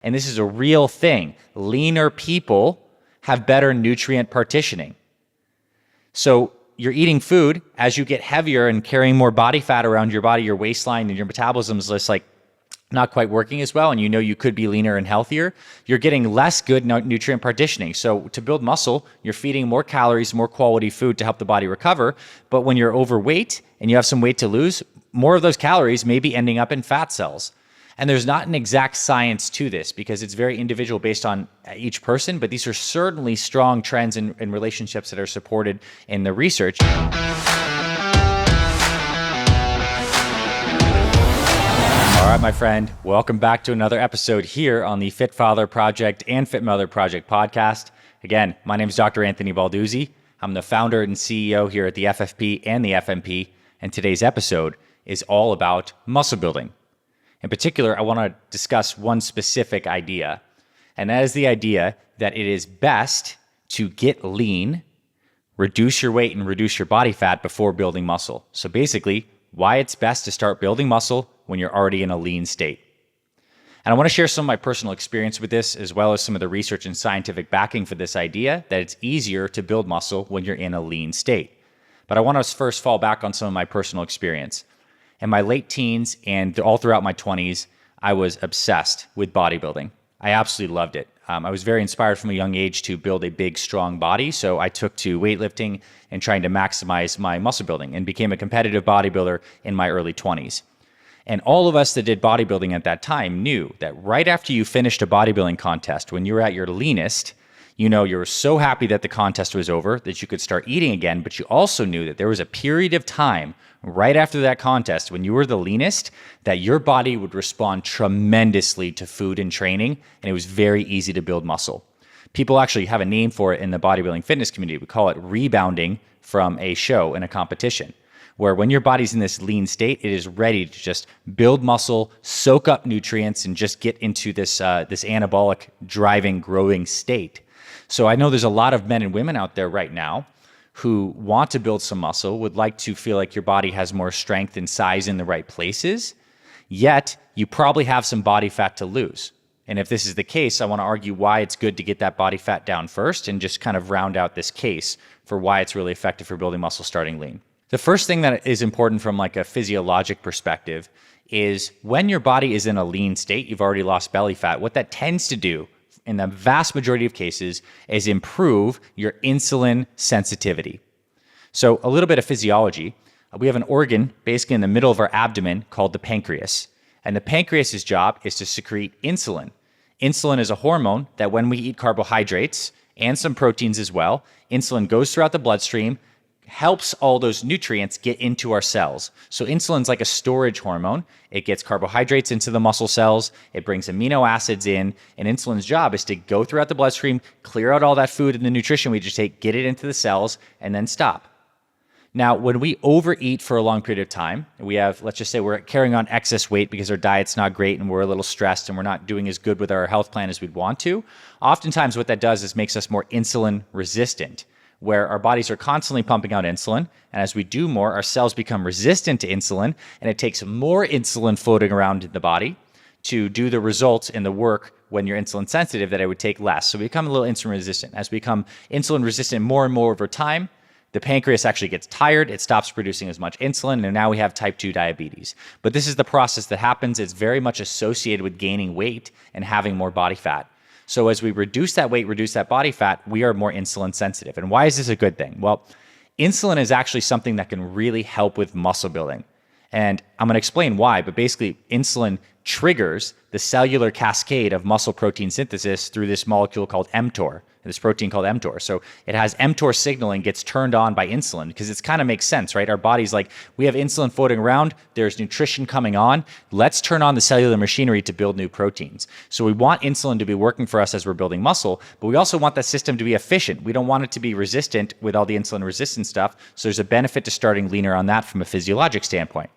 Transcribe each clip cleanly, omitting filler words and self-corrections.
And this is a real thing. Leaner people have better nutrient partitioning. So you're eating food, as you get heavier and carrying more body fat around your body, your waistline and your metabolism is just like not quite working as well, and you know you could be leaner and healthier, you're getting less good nutrient partitioning. So to build muscle, you're feeding more calories, more quality food to help the body recover. But when you're overweight and you have some weight to lose, more of those calories may be ending up in fat cells. And there's not an exact science to this because it's very individual based on each person, but these are certainly strong trends and relationships that are supported in the research. All right, my friend, welcome back to another episode here on the Fit Father Project and Fit Mother Project podcast. Again, my name is Dr. Anthony Balduzzi. I'm the founder and CEO here at the FFP and the FMP, and today's episode is all about muscle building. In particular, I want to discuss one specific idea, and that is the idea that it is best to get lean, reduce your weight, and reduce your body fat before building muscle. So basically, why it's best to start building muscle when you're already in a lean state. And I want to share some of my personal experience with this, as well as some of the research and scientific backing for this idea that it's easier to build muscle when you're in a lean state. But I want to first fall back on some of my personal experience. In my late teens and all throughout my 20s, I was obsessed with bodybuilding. I absolutely loved it. I was very inspired from a young age to build a big, strong body, so I took to weightlifting and trying to maximize my muscle building and became a competitive bodybuilder in my early 20s. And all of us that did bodybuilding at that time knew that right after you finished a bodybuilding contest, when you were at your leanest, you know, you were so happy that the contest was over that you could start eating again, but you also knew that there was a period of time right after that contest when you were the leanest that your body would respond tremendously to food and training, and it was very easy to build muscle. People actually have a name for it in the bodybuilding fitness community. We call it rebounding from a show in a competition, where when your body's in this lean state, it is ready to just build muscle, soak up nutrients, and just get into this anabolic, driving, growing state. So I know there's a lot of men and women out there right now who want to build some muscle, would like to feel like your body has more strength and size in the right places, yet you probably have some body fat to lose. And if this is the case, I want to argue why it's good to get that body fat down first and just kind of round out this case for why it's really effective for building muscle starting lean. The first thing that is important from like a physiologic perspective is when your body is in a lean state, you've already lost belly fat, what that tends to do in the vast majority of cases is improve your insulin sensitivity. So a little bit of physiology. We have an organ basically in the middle of our abdomen called the pancreas. And the pancreas's job is to secrete insulin. Insulin is a hormone that when we eat carbohydrates and some proteins as well, insulin goes throughout the bloodstream, helps all those nutrients get into our cells. So insulin's like a storage hormone. It gets carbohydrates into the muscle cells, it brings amino acids in, and insulin's job is to go throughout the bloodstream, clear out all that food and the nutrition we just take, get it into the cells, and then stop. Now, when we overeat for a long period of time, we have, let's just say we're carrying on excess weight because our diet's not great and we're a little stressed and we're not doing as good with our health plan as we'd want to, oftentimes what that does is makes us more insulin resistant, where our bodies are constantly pumping out insulin. And as we do more, our cells become resistant to insulin, and it takes more insulin floating around in the body to do the results in the work when you're insulin sensitive that it would take less. So we become a little insulin resistant. As we become insulin resistant more and more over time, the pancreas actually gets tired, it stops producing as much insulin, and now we have type 2 diabetes. But this is the process that happens. It's very much associated with gaining weight and having more body fat. So as we reduce that weight, reduce that body fat, we are more insulin sensitive. And why is this a good thing? Well, insulin is actually something that can really help with muscle building. And I'm going to explain why, but basically insulin triggers the cellular cascade of muscle protein synthesis through this molecule called mTOR, this protein called mTOR. So it has mTOR signaling gets turned on by insulin because it kind of makes sense, right? Our body's like, we have insulin floating around, there's nutrition coming on, let's turn on the cellular machinery to build new proteins. So we want insulin to be working for us as we're building muscle, but we also want that system to be efficient. We don't want it to be resistant with all the insulin resistant stuff. So there's a benefit to starting leaner on that from a physiologic standpoint.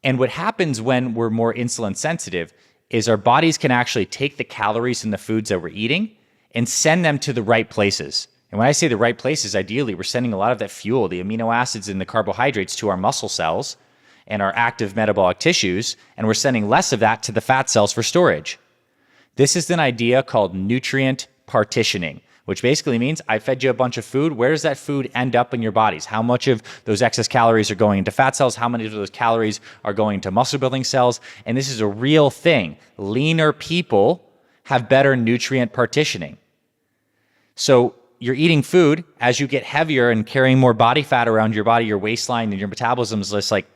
And what happens when we're more insulin sensitive is our bodies can actually take the calories in the foods that we're eating and send them to the right places. And when I say the right places, ideally, we're sending a lot of that fuel, the amino acids and the carbohydrates to our muscle cells and our active metabolic tissues, and we're sending less of that to the fat cells for storage. This is an idea called nutrient partitioning, which basically means I fed you a bunch of food. Where does that food end up in your bodies? How much of those excess calories are going into fat cells? How many of those calories are going to muscle building cells? And this is a real thing. Leaner people have better nutrient partitioning. So you're eating food. As you get heavier and carrying more body fat around your body, your waistline and your metabolism is just like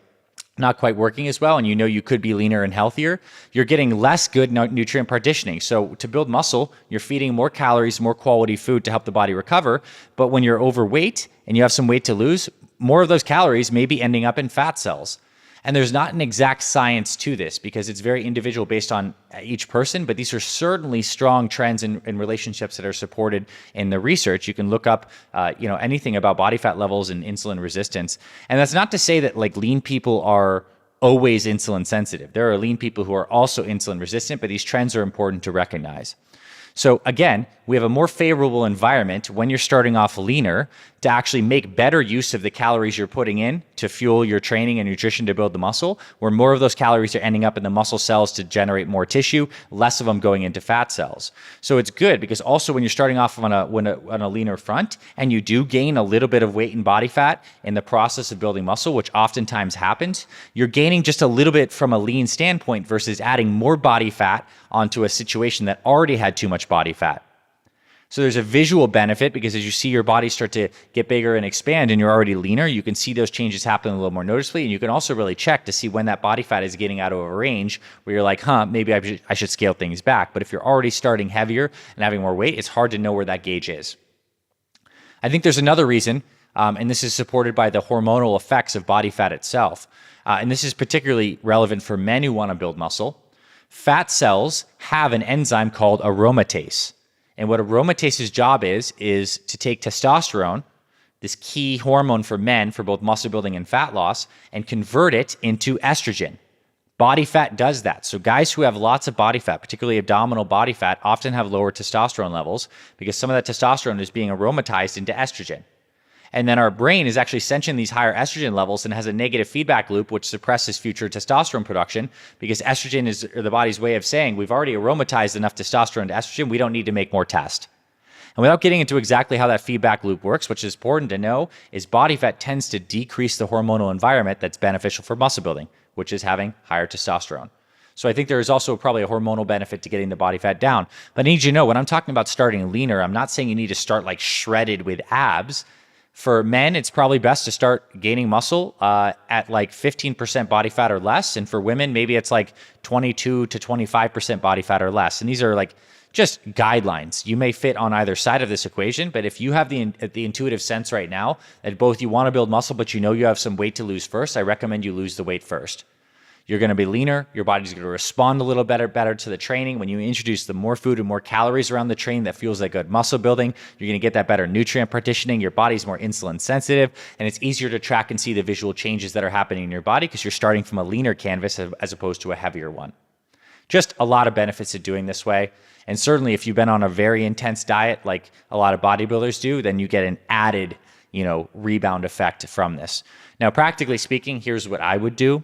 not quite working as well, and you know you could be leaner and healthier, you're getting less good nutrient partitioning. So to build muscle, you're feeding more calories, more quality food to help the body recover. But when you're overweight and you have some weight to lose, more of those calories may be ending up in fat cells. And there's not an exact science to this because it's very individual based on each person, but these are certainly strong trends in relationships that are supported in the research. You can look up anything about body fat levels and insulin resistance. And that's not to say that like lean people are always insulin sensitive. There are lean people who are also insulin resistant, but these trends are important to recognize. So again, we have a more favorable environment when you're starting off leaner to actually make better use of the calories you're putting in to fuel your training and nutrition to build the muscle, where more of those calories are ending up in the muscle cells to generate more tissue, less of them going into fat cells. So it's good because also when you're starting off on a leaner front and you do gain a little bit of weight and body fat in the process of building muscle, which oftentimes happens, you're gaining just a little bit from a lean standpoint versus adding more body fat onto a situation that already had too much body fat. So there's a visual benefit because as you see your body start to get bigger and expand and you're already leaner, you can see those changes happen a little more noticeably. And you can also really check to see when that body fat is getting out of a range where you're like, maybe I should scale things back. But if you're already starting heavier and having more weight, it's hard to know where that gauge is. I think there's another reason, and this is supported by the hormonal effects of body fat itself. And this is particularly relevant for men who want to build muscle. Fat cells have an enzyme called aromatase. And what aromatase's job is to take testosterone, this key hormone for men for both muscle building and fat loss, and convert it into estrogen. Body fat does that. So guys who have lots of body fat, particularly abdominal body fat, often have lower testosterone levels because some of that testosterone is being aromatized into estrogen. And then our brain is actually sensing these higher estrogen levels and has a negative feedback loop, which suppresses future testosterone production because estrogen is the body's way of saying we've already aromatized enough testosterone to estrogen. We don't need to make more test. And without getting into exactly how that feedback loop works, which is important to know, is body fat tends to decrease the hormonal environment that's beneficial for muscle building, which is having higher testosterone. So I think there is also probably a hormonal benefit to getting the body fat down. But I need you to know, when I'm talking about starting leaner, I'm not saying you need to start like shredded with abs. For men, it's probably best to start gaining muscle at like 15% body fat or less. And for women, maybe it's like 22 to 25% body fat or less. And these are like just guidelines. You may fit on either side of this equation, but if you have the intuitive sense right now that both you want to build muscle, but you know you have some weight to lose first, I recommend you lose the weight first. You're going to be leaner. Your body's going to respond a little better to the training. When you introduce the more food and more calories around the training that fuels that good muscle building, you're going to get that better nutrient partitioning. Your body's more insulin sensitive, and it's easier to track and see the visual changes that are happening in your body because you're starting from a leaner canvas as opposed to a heavier one. Just a lot of benefits of doing this way. And certainly if you've been on a very intense diet like a lot of bodybuilders do, then you get an added, rebound effect from this. Now, practically speaking, here's what I would do.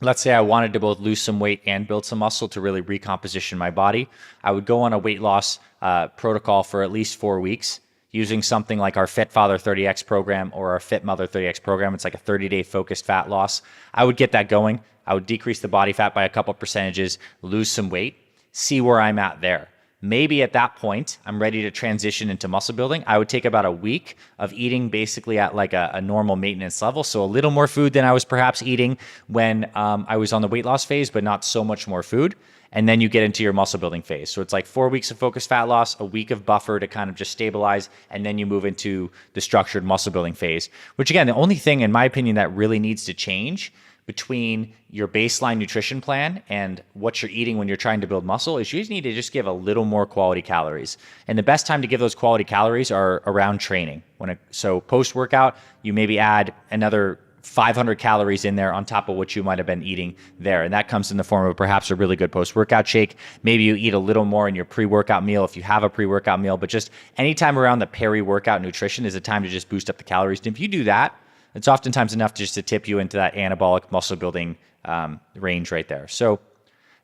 Let's say I wanted to both lose some weight and build some muscle to really recomposition my body. I would go on a weight loss protocol for at least 4 weeks using something like our FitFather 30X program or our FitMother 30X program. It's like a 30-day focused fat loss. I would get that going. I would decrease the body fat by a couple percentages, lose some weight, see where I'm at there. Maybe at that point, I'm ready to transition into muscle building. I would take about a week of eating basically at like a normal maintenance level. So a little more food than I was perhaps eating when I was on the weight loss phase, but not so much more food. And then you get into your muscle building phase. So it's like 4 weeks of focused fat loss, a week of buffer to kind of just stabilize, and then you move into the structured muscle building phase, which again, the only thing in my opinion that really needs to change between your baseline nutrition plan and what you're eating when you're trying to build muscle is you just need to just give a little more quality calories. And the best time to give those quality calories are around training. So post-workout, you maybe add another 500 calories in there on top of what you might have been eating there. And that comes in the form of perhaps a really good post-workout shake. Maybe you eat a little more in your pre-workout meal if you have a pre-workout meal, but just anytime around the peri-workout nutrition is a time to just boost up the calories. And if you do that, it's oftentimes enough just to tip you into that anabolic muscle building range right there. So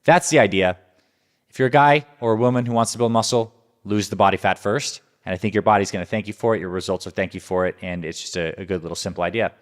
that's the idea. If you're a guy or a woman who wants to build muscle, lose the body fat first. And I think your body's going to thank you for it. Your results will thank you for it. And it's just a good little simple idea.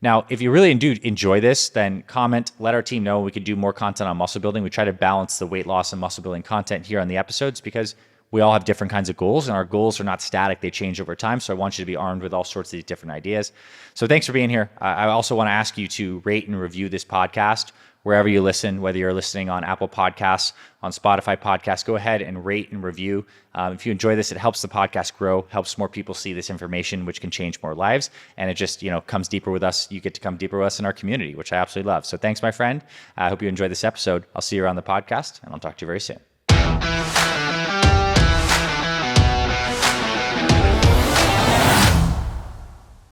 Now, if you really do enjoy this, then comment, let our team know we could do more content on muscle building. We try to balance the weight loss and muscle building content here on the episodes because we all have different kinds of goals, and our goals are not static. They change over time. So I want you to be armed with all sorts of these different ideas. So thanks for being here. I also want to ask you to rate and review this podcast wherever you listen, whether you're listening on Apple Podcasts, on Spotify Podcasts. Go ahead and rate and review. If you enjoy this, it helps the podcast grow, helps more people see this information, which can change more lives. And it just, comes deeper with us. You get to come deeper with us in our community, which I absolutely love. So thanks, my friend. I hope you enjoyed this episode. I'll see you around the podcast, and I'll talk to you very soon.